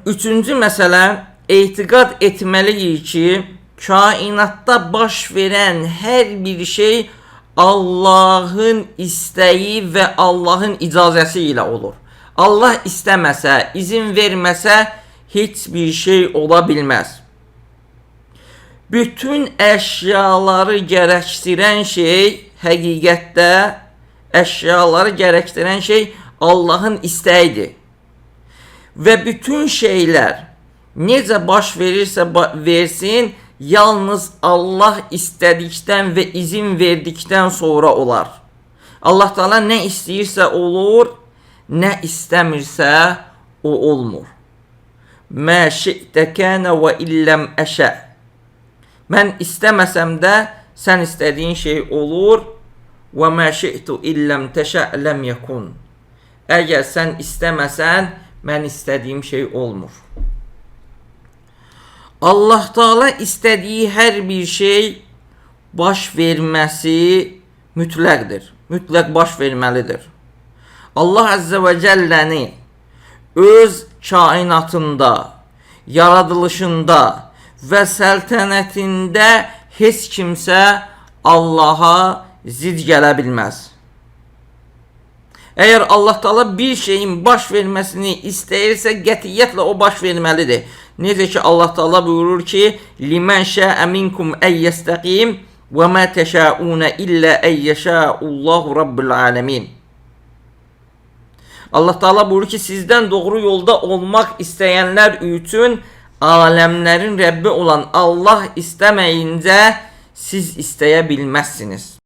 Üçüncü məsələ, etiqad etməliyik ki, kainatda baş verən hər bir şey Allahın istəyi və Allahın icazəsi ilə olur. Allah istəməsə, izin verməsə heç bir şey ola bilməz. Bütün əşyaları gərəkdirən şey, həqiqətdə əşyaları gərəkdirən şey Allahın istəyidir. Və bütün şeylər necə baş verirsə versin, yalnız Allah istədikdən və izin verdikdən sonra olar. Allah Teala nə istəyirsə olur, nə istəmirsə o olmur. Mə şi'tə kənə və illəm əşə. Mən istəməsəm də sən istədiyin şey olur. Və mə şi'tu illəm təşə ləm yəkun. Əgər sən istəməsən, mən istədiyim şey olmur. Allah Teala istədiyi hər bir şey baş verməsi mütləqdir. Mütləq baş verməlidir. Allah Azze və Cəlləni öz kainatında, yaradılışında və səltənətində heç kimsə Allaha zid gələ bilməz. Əgər Allah Teala bir şeyin baş verməsini istəyirsə, qətiyyətlə o baş verməlidir. Necə ki Allah Teala buyurur ki, "Limen şa'ə minkum eyyestaqim və ma teşauna illa eyyəşa'ullahu rabbul alamin." Allah Teala buyurur ki, sizdən doğru yolda olmaq istəyənlər üçün aləmlərin Rəbbi olan Allah istəməyincə siz istəyə bilməzsiniz.